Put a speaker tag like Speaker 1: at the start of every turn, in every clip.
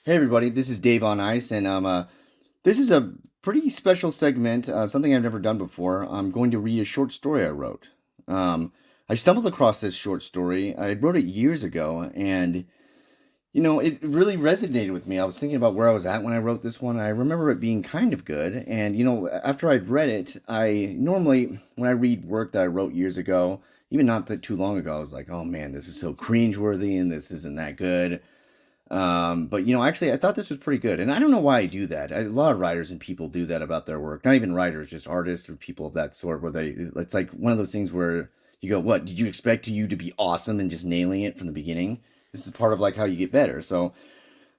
Speaker 1: Hey everybody, this is Dave on Ice, and this is a pretty special segment, something I've never done before. I'm going to read a short story I wrote. Um, I stumbled across this short story. I wrote it years ago, and it really resonated with me. I was thinking about where I was at when I wrote this one. I remember it being kind of good, and after I'd read it, I normally, when I read work that I wrote years ago, even not that too long ago, I was like, oh man, this is so cringeworthy, and this isn't that good. But actually, I thought this was pretty good, and I don't know why I do that. A lot of writers and people do that about their work. Not even writers, just artists or people of that sort. Where it's like one of those things where you go, "What did you expect you to be awesome and just nailing it from the beginning?" This is part of like how you get better. So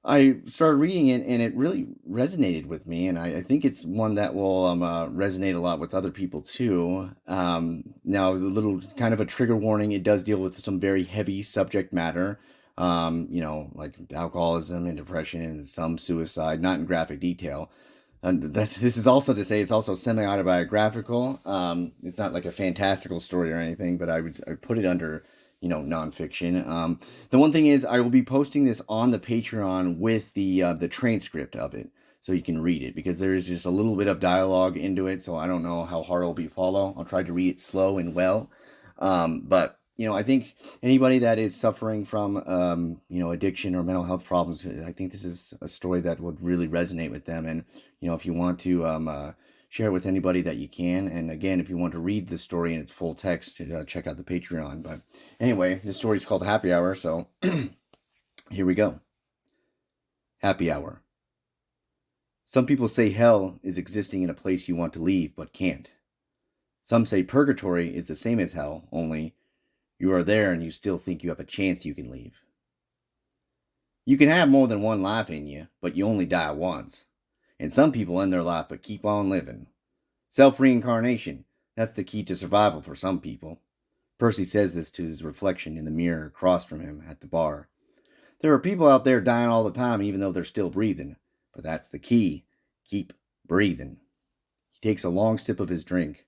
Speaker 1: I started reading it, and it really resonated with me, and I think it's one that will resonate a lot with other people too. Now, a little kind of a trigger warning: it does deal with some very heavy subject matter, like alcoholism and depression and some suicide, not in graphic detail. And this is also to say it's also semi-autobiographical. It's not like a fantastical story or anything, but I put it under, nonfiction. The one thing is I will be posting this on the Patreon with the transcript of it, so you can read it because there's just a little bit of dialogue into it. So I don't know how hard it'll be to follow. I'll try to read it slow and well, but I think anybody that is suffering from, addiction or mental health problems, I think this is a story that would really resonate with them. And, if you want to share it with anybody that you can. And again, if you want to read the story in its full text, check out the Patreon. But anyway, this story is called Happy Hour. So here we go. Happy Hour. Some people say hell is existing in a place you want to leave but can't. Some say purgatory is the same as hell, only you are there and you still think you have a chance you can leave. You can have more than one life in you, but you only die once. And some people end their life but keep on living. Self-reincarnation, that's the key to survival for some people. Percy says this to his reflection in the mirror across from him at the bar. There are people out there dying all the time even though they're still breathing. But that's the key. Keep breathing. He takes a long sip of his drink.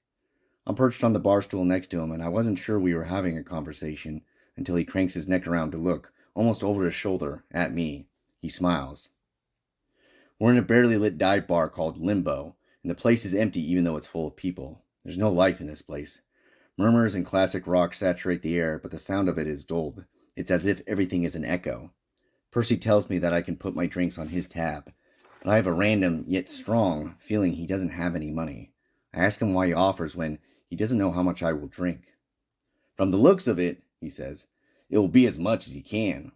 Speaker 1: I'm perched on the bar stool next to him, and I wasn't sure we were having a conversation until he cranks his neck around to look, almost over his shoulder, at me. He smiles. We're in a barely lit dive bar called Limbo, and the place is empty even though it's full of people. There's no life in this place. Murmurs and classic rock saturate the air, but the sound of it is dulled. It's as if everything is an echo. Percy tells me that I can put my drinks on his tab, but I have a random, yet strong, feeling he doesn't have any money. I ask him why he offers when he doesn't know how much I will drink. From the looks of it, he says, it will be as much as he can.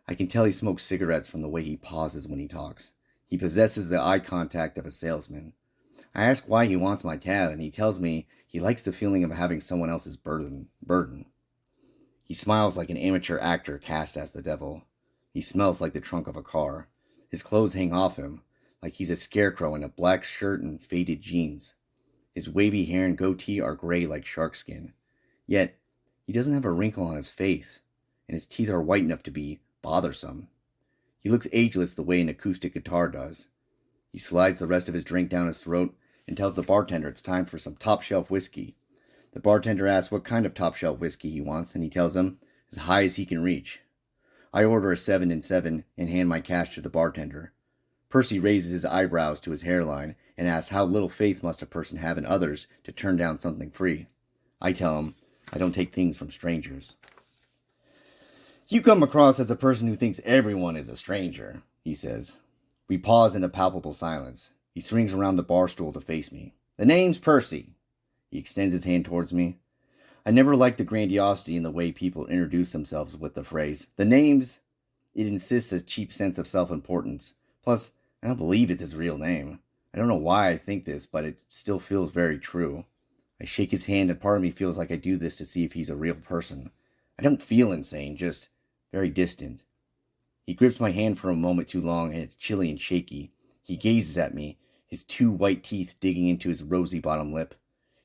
Speaker 1: I can tell he smokes cigarettes from the way he pauses when he talks. He possesses the eye contact of a salesman. I ask why he wants my tab, and he tells me he likes the feeling of having someone else's burden. He smiles like an amateur actor cast as the devil. He smells like the trunk of a car. His clothes hang off him, like he's a scarecrow in a black shirt and faded jeans. His wavy hair and goatee are gray like shark skin. Yet, he doesn't have a wrinkle on his face, and his teeth are white enough to be bothersome. He looks ageless the way an acoustic guitar does. He slides the rest of his drink down his throat and tells the bartender it's time for some top-shelf whiskey. The bartender asks what kind of top-shelf whiskey he wants, and he tells him as high as he can reach. I order a 7 and 7 and hand my cash to the bartender. Percy raises his eyebrows to his hairline and asks how little faith must a person have in others to turn down something free. I tell him I don't take things from strangers. You come across as a person who thinks everyone is a stranger, he says. We pause in a palpable silence. He swings around the bar stool to face me. The name's Percy. He extends his hand towards me. I never liked the grandiosity in the way people introduce themselves with the phrase, the name's. It insists a cheap sense of self-importance. Plus, I don't believe it's his real name. I don't know why I think this, but it still feels very true. I shake his hand and part of me feels like I do this to see if he's a real person. I don't feel insane, just very distant. He grips my hand for a moment too long and it's chilly and shaky. He gazes at me, his two white teeth digging into his rosy bottom lip.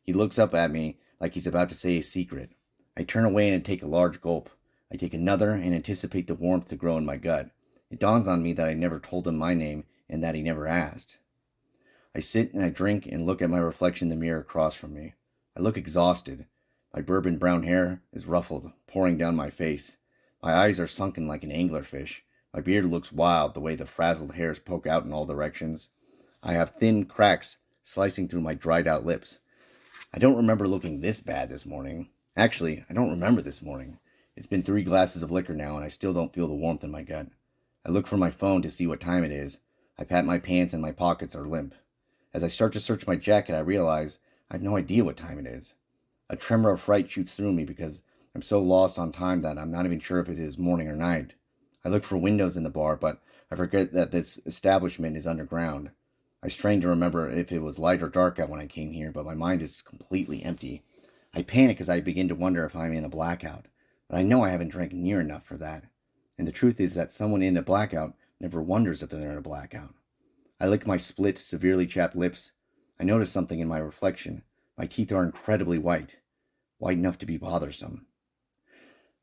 Speaker 1: He looks up at me like he's about to say a secret. I turn away and take a large gulp. I take another and anticipate the warmth to grow in my gut. It dawns on me that I never told him my name and that he never asked. I sit and I drink and look at my reflection in the mirror across from me. I look exhausted. My bourbon brown hair is ruffled, pouring down my face. My eyes are sunken like an anglerfish. My beard looks wild, the way the frazzled hairs poke out in all directions. I have thin cracks slicing through my dried-out lips. I don't remember looking this bad this morning. Actually, I don't remember this morning. It's been 3 glasses of liquor now, and I still don't feel the warmth in my gut. I look for my phone to see what time it is. I pat my pants and my pockets are limp. As I start to search my jacket, I realize I have no idea what time it is. A tremor of fright shoots through me because I'm so lost on time that I'm not even sure if it is morning or night. I look for windows in the bar, but I forget that this establishment is underground. I strain to remember if it was light or dark out when I came here, but my mind is completely empty. I panic as I begin to wonder if I'm in a blackout, but I know I haven't drank near enough for that. And the truth is that someone in a blackout never wonders if they're in a blackout. I lick my split, severely chapped lips. I notice something in my reflection. My teeth are incredibly white enough to be bothersome.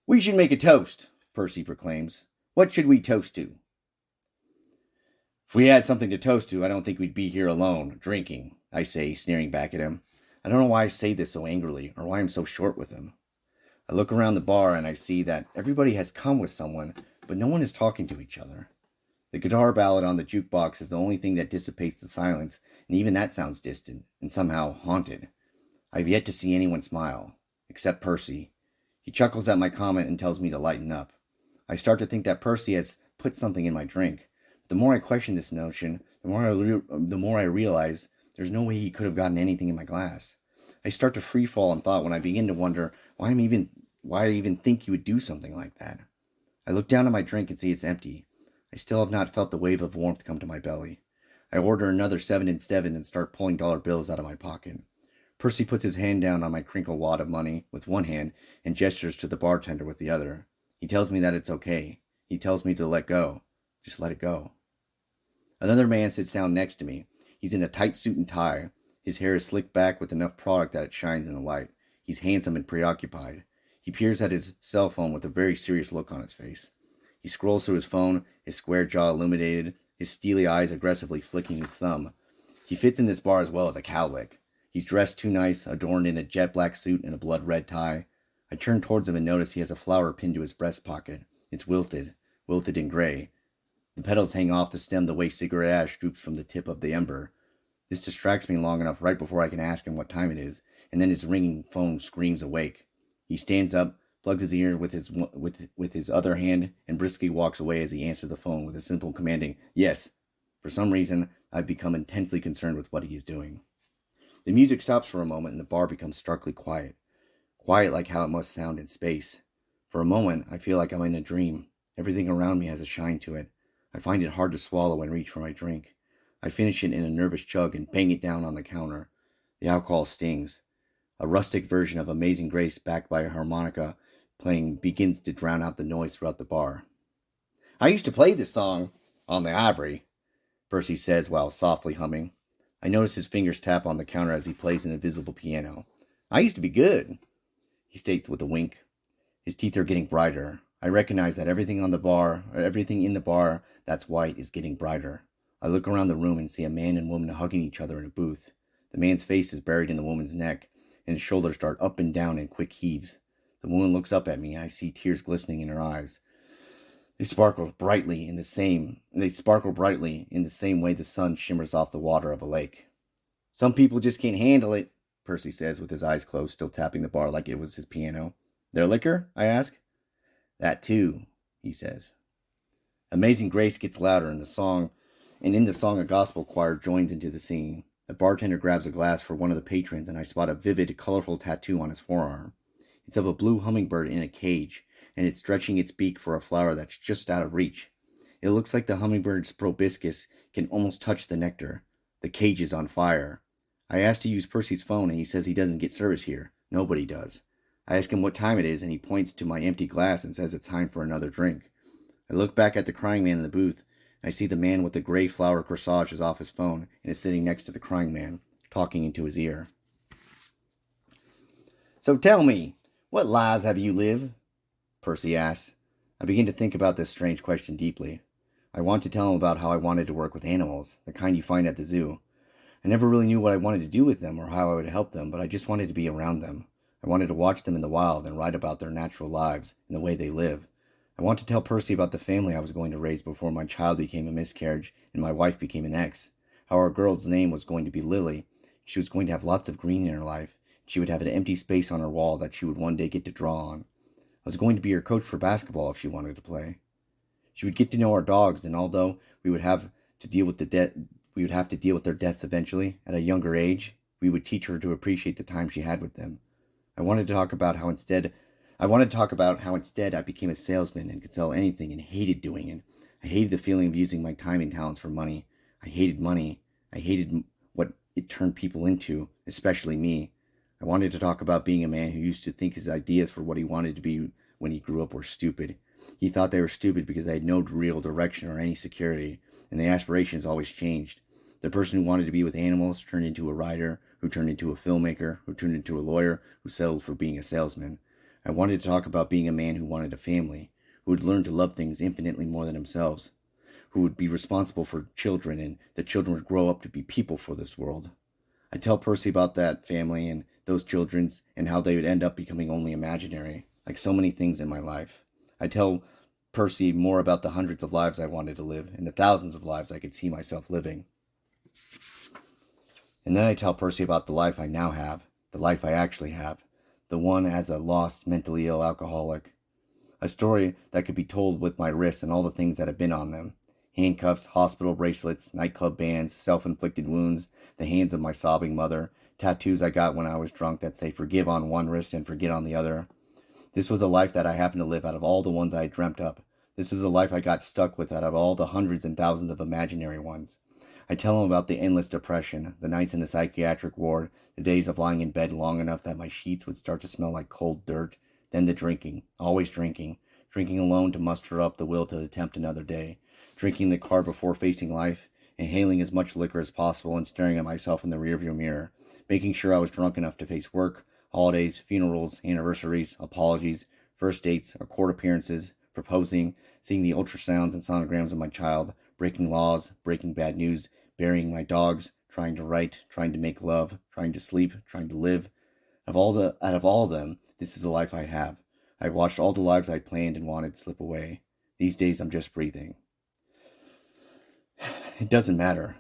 Speaker 1: "We should make a toast," Percy proclaims. "What should we toast to?" "If we had something to toast to, I don't think we'd be here alone, drinking," I say, sneering back at him. I don't know why I say this so angrily, or why I'm so short with him. I look around the bar and I see that everybody has come with someone, but no one is talking to each other. The guitar ballad on the jukebox is the only thing that dissipates the silence, and even that sounds distant, and somehow haunted. I've yet to see anyone smile, except Percy. He chuckles at my comment and tells me to lighten up. I start to think that Percy has put something in my drink. But the more I question this notion, the more I realize there's no way he could have gotten anything in my glass. I start to free fall in thought when I begin to wonder why I even think he would do something like that. I look down at my drink and see it's empty. I still have not felt the wave of warmth come to my belly. I order another 7 and 7 and start pulling dollar bills out of my pocket. Percy puts his hand down on my crinkled wad of money with one hand and gestures to the bartender with the other. He tells me that it's okay. He tells me to let go. Just let it go. Another man sits down next to me. He's in a tight suit and tie. His hair is slicked back with enough product that it shines in the light. He's handsome and preoccupied. He peers at his cell phone with a very serious look on his face. He scrolls through his phone, his square jaw illuminated, his steely eyes aggressively flicking his thumb. He fits in this bar as well as a cowlick. He's dressed too nice, adorned in a jet black suit and a blood-red tie. I turn towards him and notice he has a flower pinned to his breast pocket. It's wilted and gray. The petals hang off the stem the way cigarette ash droops from the tip of the ember. This distracts me long enough right before I can ask him what time it is, and then his ringing phone screams awake. He stands up, plugs his ear with his other hand, and briskly walks away as he answers the phone with a simple commanding, "Yes." For some reason, I've become intensely concerned with what he is doing. The music stops for a moment and the bar becomes starkly quiet. Quiet like how it must sound in space. For a moment, I feel like I'm in a dream. Everything around me has a shine to it. I find it hard to swallow and reach for my drink. I finish it in a nervous chug and bang it down on the counter. The alcohol stings. A rustic version of Amazing Grace backed by a harmonica playing begins to drown out the noise throughout the bar. "I used to play this song on the Ivory," Percy says while softly humming. I notice his fingers tap on the counter as he plays an invisible piano. "I used to be good," he states with a wink. His teeth are getting brighter. I recognize that everything in the bar that's white is getting brighter. I look around the room and see a man and woman hugging each other in a booth. The man's face is buried in the woman's neck, and his shoulders dart up and down in quick heaves. The woman looks up at me, and I see tears glistening in her eyes. They sparkle brightly in the same way the sun shimmers off the water of a lake. "Some people just can't handle it," Percy says with his eyes closed, still tapping the bar like it was his piano. "Their liquor?" I ask. "That too," he says. Amazing Grace gets louder in the song a gospel choir joins into the singing. The bartender grabs a glass for one of the patrons, and I spot a vivid, colorful tattoo on his forearm. It's of a blue hummingbird in a cage, and it's stretching its beak for a flower that's just out of reach. It looks like the hummingbird's proboscis can almost touch the nectar. The cage is on fire. I ask to use Percy's phone, and he says he doesn't get service here. Nobody does. I ask him what time it is, and he points to my empty glass and says it's time for another drink. I look back at the crying man in the booth, and I see the man with the gray flower corsage is off his phone and is sitting next to the crying man, talking into his ear. "So tell me, what lives have you lived?" Percy asks. I begin to think about this strange question deeply. I want to tell him about how I wanted to work with animals, the kind you find at the zoo. I never really knew what I wanted to do with them or how I would help them, but I just wanted to be around them. I wanted to watch them in the wild and write about their natural lives and the way they live. I want to tell Percy about the family I was going to raise before my child became a miscarriage and my wife became an ex. How our girl's name was going to be Lily. She was going to have lots of green in her life. She would have an empty space on her wall that she would one day get to draw on. I was going to be her coach for basketball if she wanted to play. She would get to know our dogs, and although we would have to deal with we would have to deal with their deaths eventually at a younger age, we would teach her to appreciate the time she had with them. I wanted to talk about how instead I became a salesman and could sell anything and hated doing it. I hated the feeling of using my time and talents for money. I hated money. I hated what it turned people into, especially me. I wanted to talk about being a man who used to think his ideas for what he wanted to be when he grew up were stupid. He thought they were stupid because they had no real direction or any security, and the aspirations always changed. The person who wanted to be with animals turned into a writer, who turned into a filmmaker, who turned into a lawyer, who settled for being a salesman. I wanted to talk about being a man who wanted a family, who would learn to love things infinitely more than themselves, who would be responsible for children, and the children would grow up to be people for this world. I tell Percy about that family and those children's and how they would end up becoming only imaginary, like so many things in my life. I tell Percy more about the hundreds of lives I wanted to live and the thousands of lives I could see myself living. And then I tell Percy about the life I now have, the life I actually have, the one as a lost, mentally ill alcoholic. A story that could be told with my wrists and all the things that have been on them. Handcuffs, hospital bracelets, nightclub bans, self-inflicted wounds, the hands of my sobbing mother, tattoos I got when I was drunk that say forgive on one wrist and forget on the other. This was a life that I happened to live out of all the ones I had dreamt up. This was the life I got stuck with out of all the hundreds and thousands of imaginary ones. I tell him about the endless depression, the nights in the psychiatric ward, the days of lying in bed long enough that my sheets would start to smell like cold dirt, then the drinking, always drinking alone to muster up the will to attempt another day, drinking the car before facing life, inhaling as much liquor as possible and staring at myself in the rearview mirror, making sure I was drunk enough to face work, holidays, funerals, anniversaries, apologies, first dates, or court appearances, proposing, seeing the ultrasounds and sonograms of my child, breaking laws, breaking bad news, burying my dogs, trying to write, trying to make love, trying to sleep, trying to live. Out of all of them, this is the life I have. I've watched all the lives I'd planned and wanted slip away. These days I'm just breathing. It doesn't matter,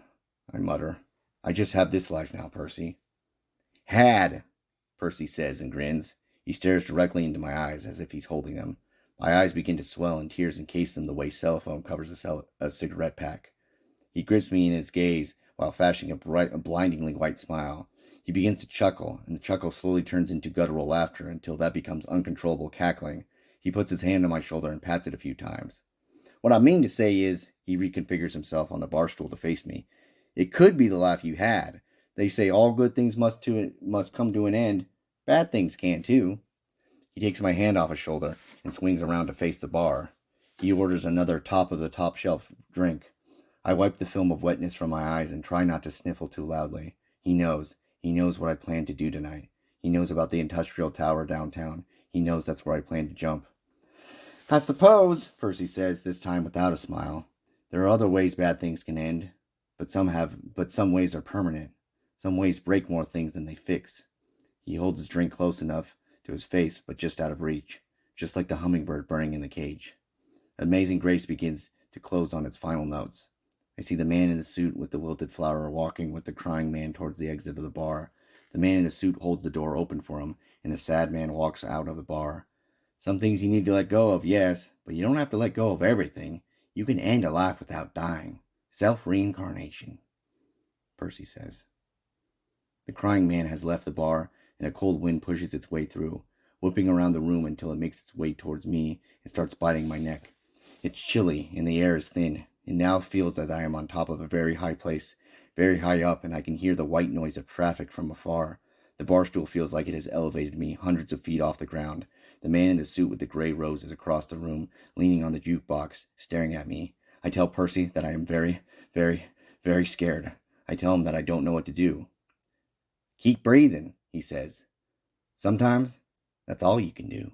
Speaker 1: I mutter. I just have this life now, Percy. Had, Percy says and grins. He stares directly into my eyes as if he's holding them. My eyes begin to swell and tears encase them the way cellophane covers a cigarette pack. He grips me in his gaze while flashing a blindingly white smile. He begins to chuckle, and the chuckle slowly turns into guttural laughter until that becomes uncontrollable cackling. He puts his hand on my shoulder and pats it a few times. What I mean to say is, he reconfigures himself on the bar stool to face me. It could be the life you had. They say all good things must come to an end. Bad things can too. He takes my hand off his shoulder and swings around to face the bar. He orders another top-of-the-top shelf drink. I wipe the film of wetness from my eyes and try not to sniffle too loudly. He knows what I plan to do tonight. He knows about the industrial tower downtown. He knows that's where I plan to jump. I suppose, Percy says, this time without a smile, there are other ways bad things can end, but some ways are permanent. Some ways break more things than they fix. He holds his drink close enough to his face, but just out of reach, just like the hummingbird burning in the cage. Amazing Grace begins to close on its final notes. I see the man in the suit with the wilted flower walking with the crying man towards the exit of the bar. The man in the suit holds the door open for him, and the sad man walks out of the bar. Some things you need to let go of, yes, but you don't have to let go of everything. You can end a life without dying. Self-reincarnation, Percy says. The crying man has left the bar, and a cold wind pushes its way through, whipping around the room until it makes its way towards me and starts biting my neck. It's chilly, and the air is thin. It now feels that I am on top of a very high place, very high up, and I can hear the white noise of traffic from afar. The bar stool feels like it has elevated me hundreds of feet off the ground. The man in the suit with the gray rose is across the room, leaning on the jukebox, staring at me. I tell Percy that I am very, very, very scared. I tell him that I don't know what to do. Keep breathing, he says. Sometimes that's all you can do.